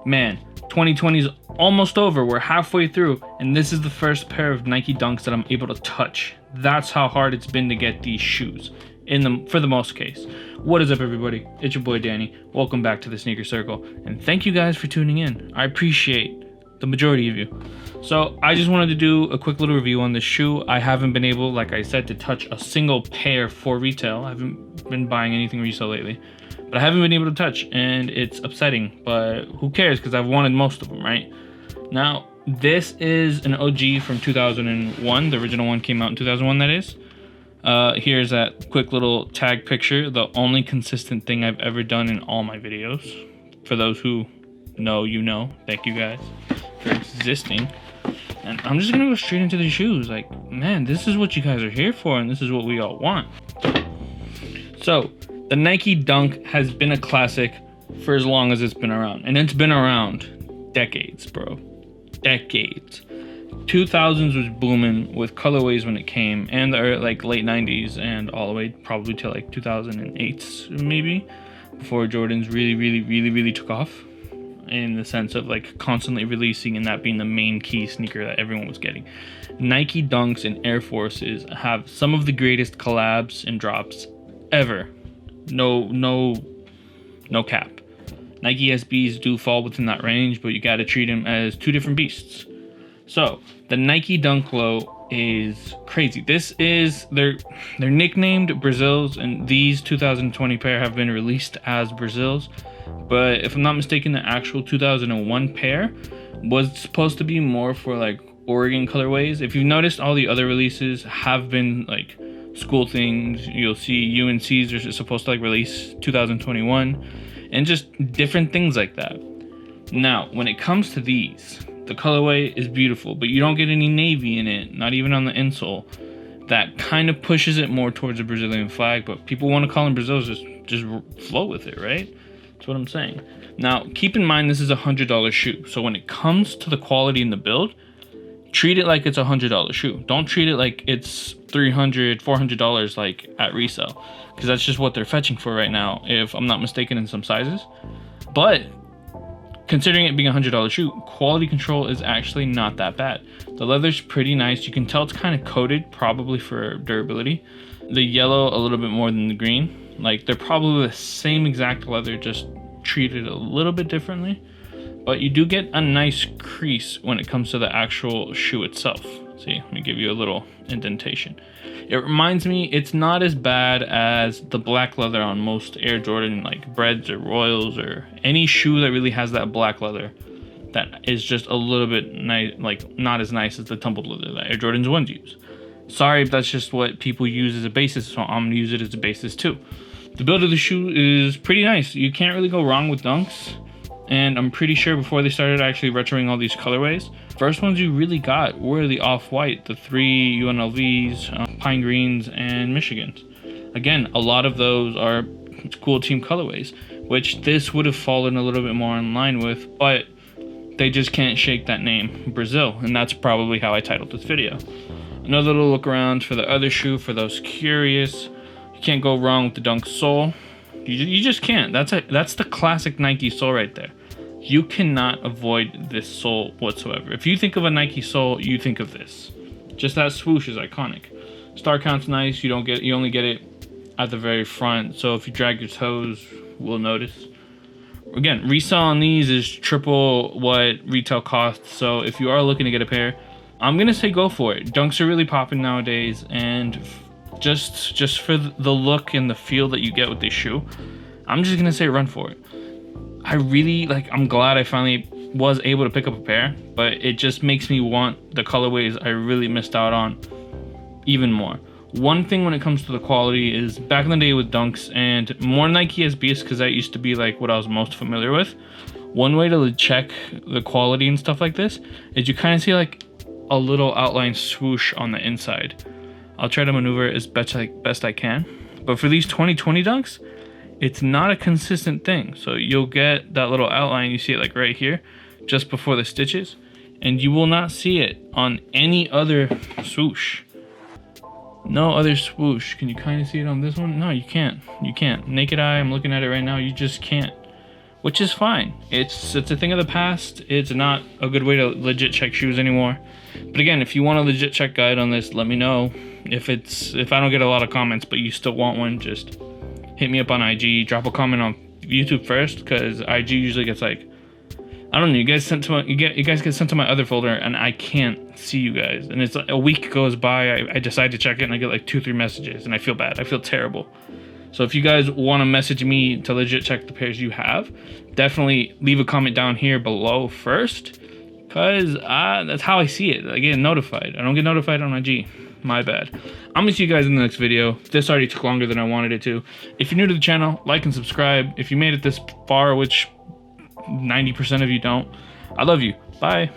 Man, 2020 is almost over. We're halfway through, and this is the first pair of Nike Dunks that I'm able to touch. That's how hard it's been to get these shoes, for the most case. What is up, everybody? It's your boy Danny. Welcome back to the Sneaker Circle, and thank you guys for tuning in. I appreciate the majority of you. So I just wanted to do a quick little review on this shoe. I haven't been able, like I said, to touch a single pair for retail. I haven't been buying anything resale lately, but I haven't been able to touch, and it's upsetting, but who cares, because I've wanted most of them, right? Now, this is an OG from 2001. The original one came out in 2001, that is. Here's that quick little tag picture, the only consistent thing I've ever done in all my videos. For those who know, you know. Thank you guys for existing. And I'm just gonna go straight into the shoes. Like, man, this is what you guys are here for, and this is what we all want. So, the Nike Dunk has been a classic for as long as it's been around. And it's been around decades, bro. Decades. 2000s was booming with colorways when it came, and the like late 90s and all the way probably to like 2008 maybe, before Jordans really took off, in the sense of like constantly releasing and that being the main key sneaker that everyone was getting. Nike Dunks and Air Forces have some of the greatest collabs and drops ever. No cap. Nike SBs do fall within that range, but you got to treat them as two different beasts. So the Nike Dunk Low is crazy. This is they're nicknamed Brazils, and these 2020 pair have been released as Brazils. But if I'm not mistaken, the actual 2001 pair was supposed to be more for like Oregon colorways. If you've noticed, all the other releases have been like school things. You'll see UNC's are supposed to like release 2021 and just different things like that. Now, when it comes to these, the colorway is beautiful, but you don't get any navy in it, not even on the insole. That kind of pushes it more towards a Brazilian flag, but people want to call them Brazils, just flow with it, right? That's what I'm saying. Now, keep in mind this is a $100 shoe, so when it comes to the quality in the build, treat it like it's a $100 shoe. Don't treat it like it's $300, $400 like at resale, because that's just what they're fetching for right now, if I'm not mistaken, in some sizes. But considering it being a $100 shoe, quality control is actually not that bad. The leather's pretty nice. You can tell it's kind of coated, probably for durability. The yellow a little bit more than the green. Like, they're probably the same exact leather, just treated a little bit differently. But you do get a nice crease when it comes to the actual shoe itself. See, let me give you a little indentation. It reminds me, it's not as bad as the black leather on most Air Jordan, like Breads or Royals or any shoe that really has that black leather. That is just a little bit nice, like not as nice as the tumbled leather that Air Jordans 1s use. Sorry if that's just what people use as a basis, so I'm gonna use it as a basis too. The build of the shoe is pretty nice. You can't really go wrong with Dunks. And I'm pretty sure before they started actually retroing all these colorways, first ones you really got were the off-white, the 3 UNLVs, Pine Greens, and Michigans. Again, a lot of those are cool team colorways, which this would have fallen a little bit more in line with, but they just can't shake that name, Brazil, and that's probably how I titled this video. Another little look around for the other shoe for those curious. You can't go wrong with the Dunk sole. You just can't. That's the classic Nike sole right there. You cannot avoid this sole whatsoever. If you think of a Nike sole, you think of this. Just that swoosh is iconic. Star count's nice. You only get it at the very front. So if you drag your toes, we'll notice. Again, resale on these is triple what retail costs. So if you are looking to get a pair, I'm gonna say go for it. Dunks are really popping nowadays, and just for the look and the feel that you get with this shoe, I'm just gonna say run for it. I'm glad I finally was able to pick up a pair, but it just makes me want the colorways I really missed out on even more. One thing when it comes to the quality is, back in the day with Dunks and more Nike SBs, because that used to be like what I was most familiar with, one way to check the quality and stuff like this is you kind of see like a little outline swoosh on the inside. I'll try to maneuver it as best I can. But for these 2020 Dunks, it's not a consistent thing. So you'll get that little outline, you see it like right here, just before the stitches, and you will not see it on any other swoosh. No other swoosh. Can you kind of see it on this one? No, you can't. You can't. Naked eye, I'm looking at it right now, you just can't. which is fine. It's a thing of the past. It's not a good way to legit check shoes anymore. But again, if you want a legit check guide on this, let me know. If I don't get a lot of comments, but you still want one, just hit me up on IG. Drop a comment on YouTube first, because IG usually gets like, I don't know, you guys get sent to my other folder, and I can't see you guys. And it's like a week goes by, I decide to check it, and I get like 2-3 messages, and I feel bad. I feel terrible. So if you guys want to message me to legit check the pairs you have, definitely leave a comment down here below first, because that's how I see it. I get notified. I don't get notified on IG. My bad. I'm gonna see you guys in the next video. This already took longer than I wanted it to. If you're new to the channel, like and subscribe. If you made it this far, which 90% of you don't, I love you. Bye.